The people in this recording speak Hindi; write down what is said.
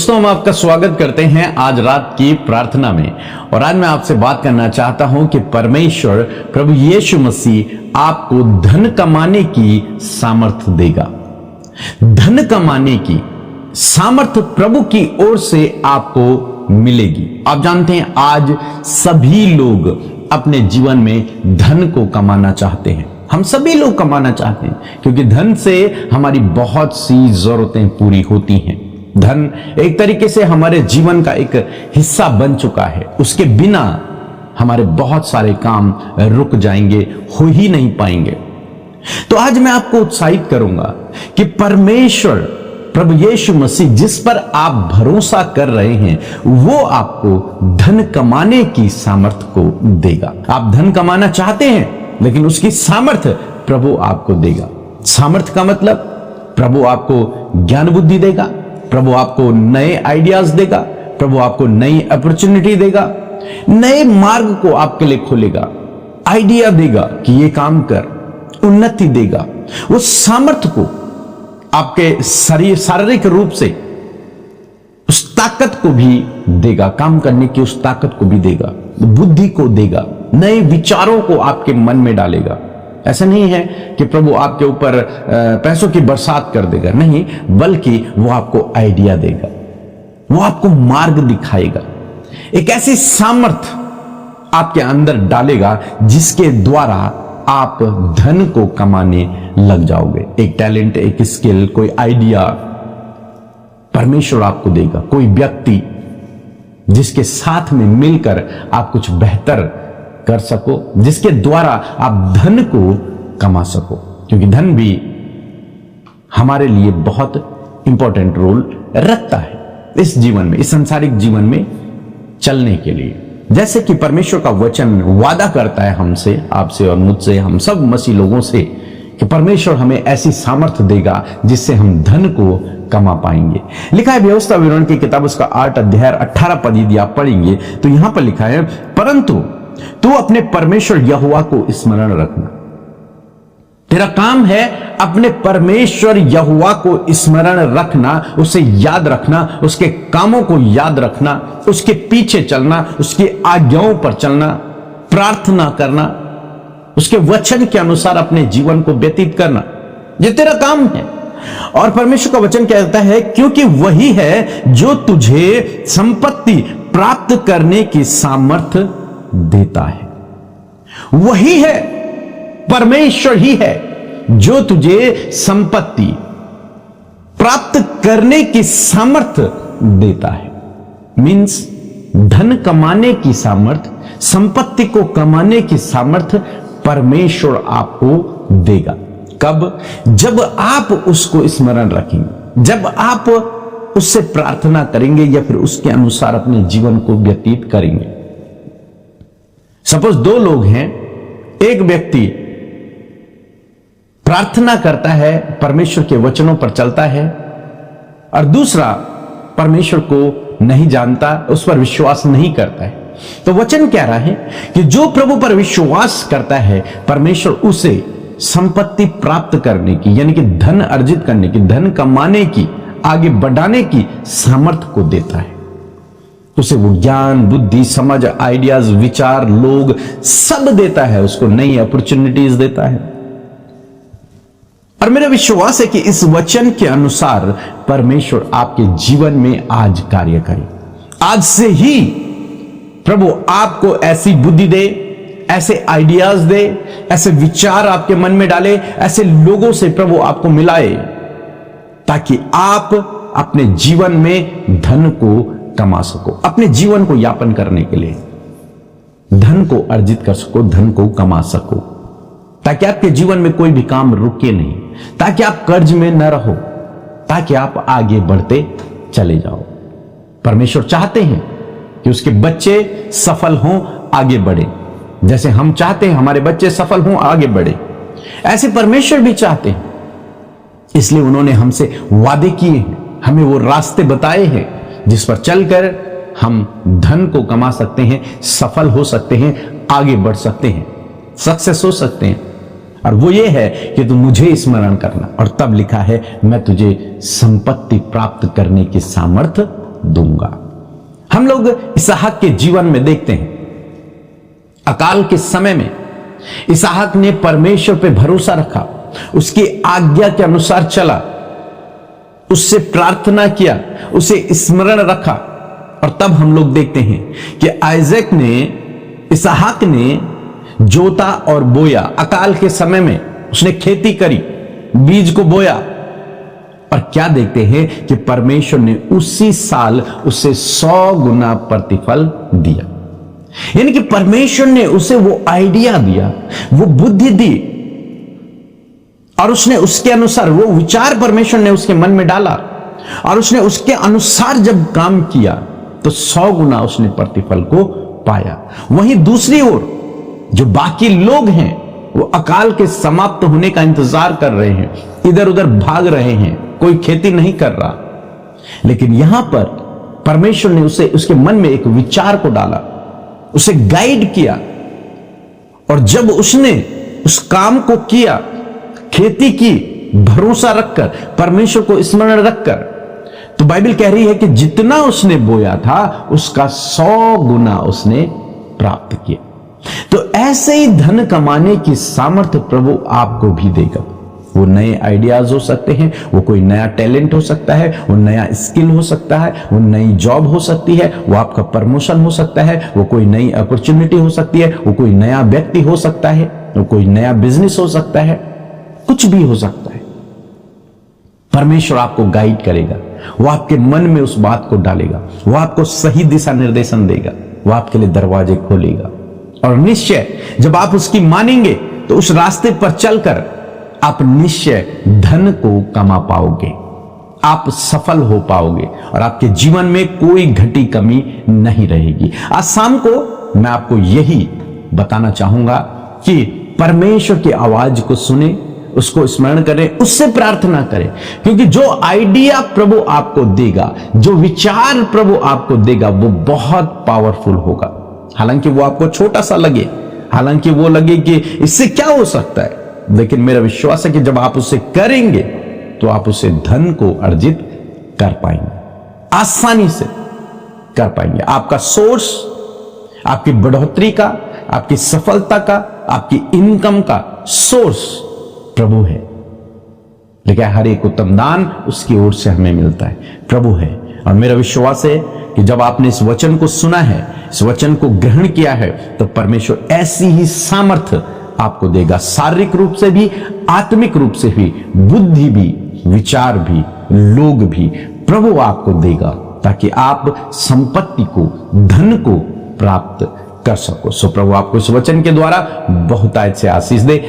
दोस्तों, हम आपका स्वागत करते हैं आज रात की प्रार्थना में। और आज मैं आपसे बात करना चाहता हूं कि परमेश्वर प्रभु यीशु मसीह आपको धन कमाने की सामर्थ्य देगा। धन कमाने की सामर्थ्य प्रभु की ओर से आपको मिलेगी। आप जानते हैं आज सभी लोग अपने जीवन में धन को कमाना चाहते हैं। हम सभी लोग कमाना चाहते हैं क्योंकि धन से हमारी बहुत सी जरूरतें पूरी होती हैं। धन एक तरीके से हमारे जीवन का एक हिस्सा बन चुका है। उसके बिना हमारे बहुत सारे काम रुक जाएंगे, हो ही नहीं पाएंगे। तो आज मैं आपको उत्साहित करूंगा कि परमेश्वर प्रभु यीशु मसीह जिस पर आप भरोसा कर रहे हैं वो आपको धन कमाने की सामर्थ्य को देगा। आप धन कमाना चाहते हैं लेकिन उसकी सामर्थ्य प्रभु आपको देगा। सामर्थ्य का मतलब प्रभु आपको ज्ञान बुद्धि देगा, प्रभु आपको नए आइडियाज देगा, प्रभु आपको नई अपॉर्चुनिटी देगा, नए मार्ग को आपके लिए खोलेगा, आइडिया देगा कि ये काम कर, उन्नति देगा। वो सामर्थ्य को आपके शारीरिक रूप से उस ताकत को भी देगा, काम करने की उस ताकत को भी देगा, बुद्धि को देगा, नए विचारों को आपके मन में डालेगा। ऐसा नहीं है कि प्रभु आपके ऊपर पैसों की बरसात कर देगा, नहीं, बल्कि वो आपको आइडिया देगा, वो आपको मार्ग दिखाएगा। एक ऐसी सामर्थ्य आपके अंदर डालेगा जिसके द्वारा आप धन को कमाने लग जाओगे। एक टैलेंट, एक स्किल, कोई आइडिया परमेश्वर आपको देगा। कोई व्यक्ति जिसके साथ में मिलकर आप कुछ बेहतर कर सको, जिसके द्वारा आप धन को कमा सको, क्योंकि धन भी हमारे लिए बहुत इंपॉर्टेंट रोल रखता है इस जीवन में, इस सांसारिक जीवन में चलने के लिए। जैसे कि परमेश्वर का वचन वादा करता है हमसे, आपसे और मुझसे, हम सब मसीह लोगों से, कि परमेश्वर हमें ऐसी सामर्थ्य देगा जिससे हम धन को कमा पाएंगे। लिखा है व्यवस्था विवरण की किताब उसका 8 अध्याय 18 पद यदि आप पढ़ेंगे तो यहां पर लिखा है, परंतु तू अपने परमेश्वर यहोवा को स्मरण रखना। तेरा काम है अपने परमेश्वर यहोवा को स्मरण रखना, उसे याद रखना, उसके कामों को याद रखना, उसके पीछे चलना, उसकी आज्ञाओं पर चलना, प्रार्थना करना, उसके वचन के अनुसार अपने जीवन को व्यतीत करना। ये तेरा काम है। और परमेश्वर का वचन कहता है, क्योंकि वही है जो तुझे संपत्ति प्राप्त करने की सामर्थ्य देता है। वही है, परमेश्वर ही है जो तुझे संपत्ति प्राप्त करने की सामर्थ्य देता है। मीन्स धन कमाने की सामर्थ्य, संपत्ति को कमाने की सामर्थ्य परमेश्वर आपको देगा। कब? जब आप उसको स्मरण रखेंगे, जब आप उससे प्रार्थना करेंगे या फिर उसके अनुसार अपने जीवन को व्यतीत करेंगे। सपोज दो लोग हैं, एक व्यक्ति प्रार्थना करता है, परमेश्वर के वचनों पर चलता है, और दूसरा परमेश्वर को नहीं जानता, उस पर विश्वास नहीं करता है। तो वचन कह रहा है कि जो प्रभु पर विश्वास करता है, परमेश्वर उसे संपत्ति प्राप्त करने की, यानी कि धन अर्जित करने की, धन कमाने की, आगे बढ़ाने की सामर्थ्य को देता है। उसे वो ज्ञान, बुद्धि, समझ, आइडियाज, विचार, लोग सब देता है, उसको नई अपॉर्चुनिटीज देता है। और मेरा विश्वास है कि इस वचन के अनुसार परमेश्वर आपके जीवन में आज कार्य करे। आज से ही प्रभु आपको ऐसी बुद्धि दे, ऐसे आइडियाज दे, ऐसे विचार आपके मन में डाले, ऐसे लोगों से प्रभु आपको मिलाए, ताकि आप अपने जीवन में धन को कमा सको, अपने जीवन को यापन करने के लिए धन को अर्जित कर सको, धन को कमा सको, ताकि आपके जीवन में कोई भी काम रुके नहीं, ताकि आप कर्ज में न रहो, ताकि आप आगे बढ़ते चले जाओ। परमेश्वर चाहते हैं कि उसके बच्चे सफल हों, आगे बढ़े। जैसे हम चाहते हैं हमारे बच्चे सफल हों, आगे बढ़े, ऐसे परमेश्वर भी चाहते हैं। इसलिए उन्होंने हमसे वादे किए हैं, हमें वो रास्ते बताए हैं जिस पर चलकर हम धन को कमा सकते हैं, सफल हो सकते हैं, आगे बढ़ सकते हैं, सक्सेस हो सकते हैं। और वो ये है कि तू मुझे स्मरण करना। और तब लिखा है, मैं तुझे संपत्ति प्राप्त करने की सामर्थ्य दूंगा। हम लोग इसहाक के जीवन में देखते हैं, अकाल के समय में इसहाक ने परमेश्वर पे भरोसा रखा, उसकी आज्ञा के अनुसार चला, उससे प्रार्थना किया, उसे स्मरण रखा। और तब हम लोग देखते हैं कि आइजैक ने, इसहाक ने जोता और बोया। अकाल के समय में उसने खेती करी, बीज को बोया, और क्या देखते हैं कि परमेश्वर ने उसी साल उसे 100 गुना प्रतिफल दिया। यानी कि परमेश्वर ने उसे वो आइडिया दिया, वो बुद्धि दी, और उसने उसके अनुसार, वो विचार परमेश्वर ने उसके मन में डाला, और उसने उसके अनुसार जब काम किया तो 100 गुना उसने प्रतिफल को पाया। वहीं दूसरी ओर जो बाकी लोग हैं वो अकाल के समाप्त होने का इंतजार कर रहे हैं, इधर उधर भाग रहे हैं, कोई खेती नहीं कर रहा। लेकिन यहां पर परमेश्वर ने उसे, उसके मन में एक विचार को डाला, उसे गाइड किया, और जब उसने उस काम को किया, खेती की, भरोसा रखकर, परमेश्वर को स्मरण रखकर, तो बाइबल कह रही है कि जितना उसने बोया था उसका 100 गुना उसने प्राप्त किया। तो ऐसे ही धन कमाने की सामर्थ्य प्रभु आपको भी देगा। वो नए आइडियाज हो सकते हैं, वो कोई नया टैलेंट हो सकता है, वो नया स्किल हो सकता है, वो नई जॉब हो सकती है, वो आपका प्रमोशन हो सकता है, वो कोई नई अपॉर्चुनिटी हो सकती है, वो कोई नया व्यक्ति हो सकता है, वो कोई नया बिजनेस हो सकता है, कुछ भी हो सकता है। परमेश्वर आपको गाइड करेगा, वो आपके मन में उस बात को डालेगा, वो आपको सही दिशा निर्देशन देगा, वो आपके लिए दरवाजे खोलेगा। और निश्चय जब आप उसकी मानेंगे तो उस रास्ते पर चलकर आप निश्चय धन को कमा पाओगे, आप सफल हो पाओगे, और आपके जीवन में कोई घटी कमी नहीं रहेगी। आज शाम को मैं आपको यही बताना चाहूंगा कि परमेश्वर की आवाज को सुने, उसको स्मरण करें, उससे प्रार्थना करें, क्योंकि जो आइडिया प्रभु आपको देगा, जो विचार प्रभु आपको देगा, वो बहुत पावरफुल होगा। हालांकि वो आपको छोटा सा लगे, हालांकि वो लगे कि इससे क्या हो सकता है, लेकिन मेरा विश्वास है कि जब आप उसे करेंगे तो आप उसे धन को अर्जित कर पाएंगे, आसानी से कर पाएंगे। आपका सोर्स, आपकी बढ़ोतरी का, आपकी सफलता का, आपकी इनकम का सोर्स प्रभु है। लेकिन हर एक उत्तम दान उसकी ओर से हमें मिलता है, प्रभु है। और मेरा विश्वास है कि जब आपने इस वचन को सुना है, इस वचन को ग्रहण किया है, तो परमेश्वर ऐसी ही सामर्थ्य आपको देगा, शारीरिक रूप से भी, आत्मिक रूप से भी, बुद्धि भी, विचार भी, लोग भी प्रभु आपको देगा, ताकि आप संपत्ति को, धन को प्राप्त कर सको। सो प्रभु आपको इस वचन के द्वारा बहुतायत से आशीष दे।